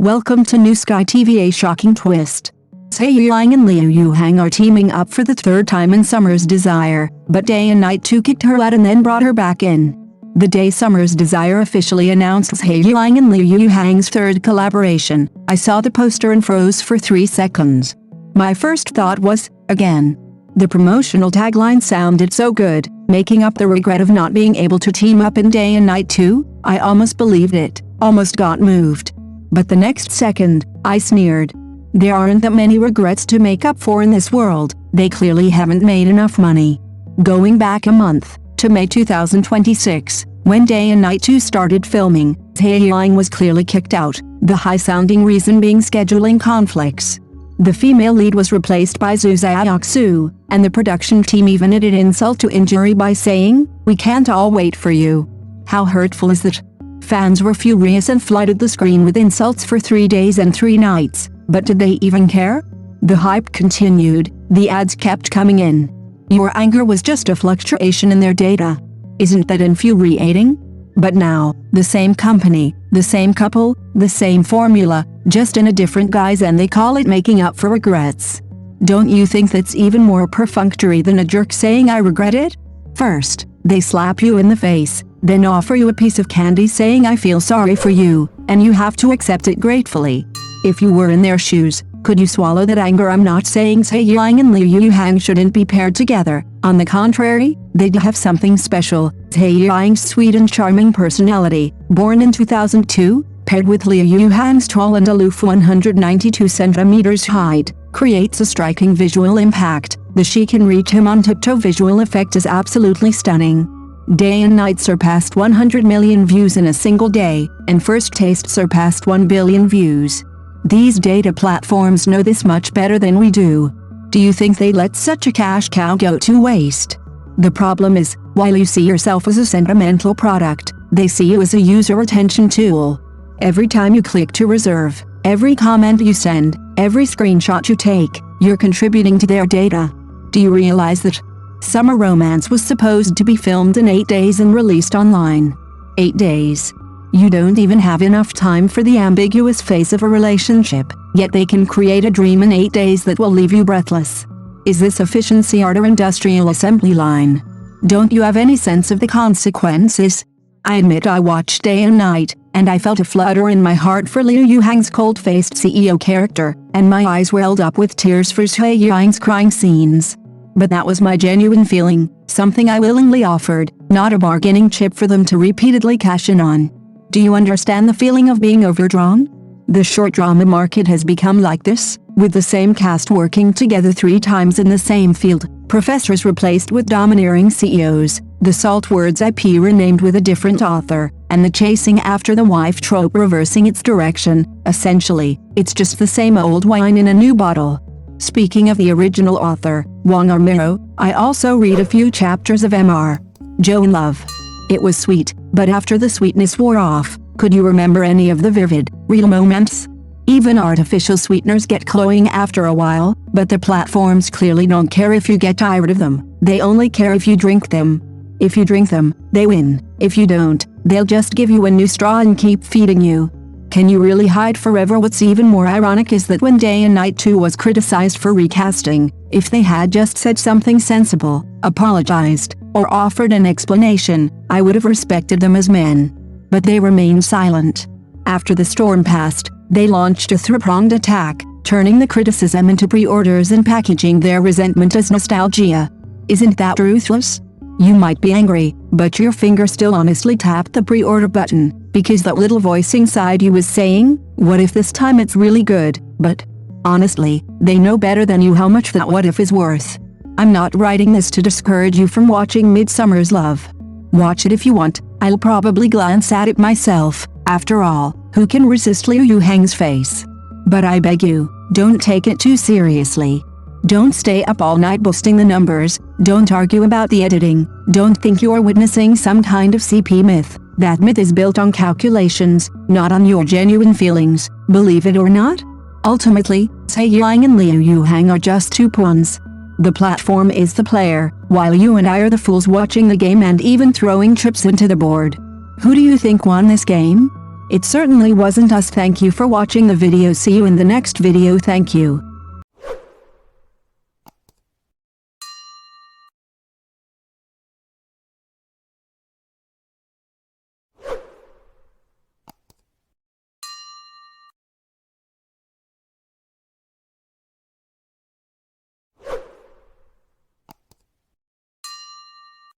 Welcome to New Sky TV. A shocking twist. Zhai Yiying and Yuhang are teaming up for the third time in Summer's Desire, but Day and Night 2 kicked her out and then brought her back in. The day Summer's Desire officially announced Zhai Yiying and Yuhang's third collaboration, I saw the poster and froze for 3 seconds. My first thought was, again. The promotional tagline sounded so good, making up the regret of not being able to team up in Day and Night 2, I almost believed it, almost got moved. But the next second, I sneered. There aren't that many regrets to make up for in this world, they clearly haven't made enough money. Going back a month, to May 2026, when Day and Night 2 started filming, Zhai Yiying was clearly kicked out, the high-sounding reason being scheduling conflicts. The female lead was replaced by Zhai, and the production team even added insult to injury by saying, "We can't all wait for you." How hurtful is that? Fans were furious and flooded the screen with insults for 3 days and 3 nights, but did they even care? The hype continued, the ads kept coming in. Your anger was just a fluctuation in their data. Isn't that infuriating? But now, the same company, the same couple, the same formula, just in a different guise, and they call it making up for regrets. Don't you think that's even more perfunctory than a jerk saying I regret it? First, they slap you in the face, then offer you a piece of candy saying I feel sorry for you, and you have to accept it gratefully. If you were in their shoes, could you swallow that anger? I'm not saying Zhai Yiying and Yuhang shouldn't be paired together, on the contrary, they have something special. Zhai Yiying's sweet and charming personality, born in 2002, paired with Yuhang's tall and aloof 192 centimeters height, creates a striking visual impact. The she can reach him on tiptoe visual effect is absolutely stunning. Day and Night surpassed 100 million views in a single day, and First Taste surpassed 1 billion views. These data platforms know this much better than we do. Do you think they let such a cash cow go to waste? The problem is, while you see yourself as a sentimental product, they see you as a user retention tool. Every time you click to reserve, every comment you send, every screenshot you take, you're contributing to their data. Do you realize that? Summer Romance was supposed to be filmed in 8 days and released online. 8 days. You don't even have enough time for the ambiguous phase of a relationship, yet they can create a dream in 8 days that will leave you breathless. Is this efficiency art or industrial assembly line? Don't you have any sense of the consequences? I admit I watched Day and Night, and I felt a flutter in my heart for Yuhang's cold-faced CEO character, and my eyes welled up with tears for Zhai Yiying's crying scenes. But that was my genuine feeling, something I willingly offered, not a bargaining chip for them to repeatedly cash in on. Do you understand the feeling of being overdrawn? The short drama market has become like this, with the same cast working together 3 times in the same field, professors replaced with domineering CEOs, the salt words IP renamed with a different author, and the chasing after the wife trope reversing its direction. Essentially, it's just the same old wine in a new bottle. Speaking of the original author, Wang Armiro, I also read a few chapters of Mr. Joe in Love. It was sweet, but after the sweetness wore off, could you remember any of the vivid, real moments? Even artificial sweeteners get cloying after a while, but the platforms clearly don't care if you get tired of them, they only care if you drink them. If you drink them, they win. If you don't, they'll just give you a new straw and keep feeding you. Can you really hide forever? What's even more ironic is that when Day and Night 2 was criticized for recasting, if they had just said something sensible, apologized, or offered an explanation, I would have respected them as men. But they remained silent. After the storm passed, they launched a three-pronged attack, turning the criticism into pre-orders and packaging their resentment as nostalgia. Isn't that ruthless? You might be angry, but your finger still honestly tapped the pre-order button, because that little voice inside you was saying, what if this time it's really good? But honestly, they know better than you how much that what if is worth. I'm not writing this to discourage you from watching Midsummer's Love. Watch it if you want, I'll probably glance at it myself, after all, who can resist Yuhang's face? But I beg you, don't take it too seriously. Don't stay up all night boosting the numbers, don't argue about the editing, don't think you're witnessing some kind of CP myth. That myth is built on calculations, not on your genuine feelings, believe it or not. Ultimately, Zhai Yiying and Yuhang are just 2 pawns. The platform is the player, while you and I are the fools watching the game and even throwing chips into the board. Who do you think won this game? It certainly wasn't us. Thank you for watching the video. See you in the next video. Thank you.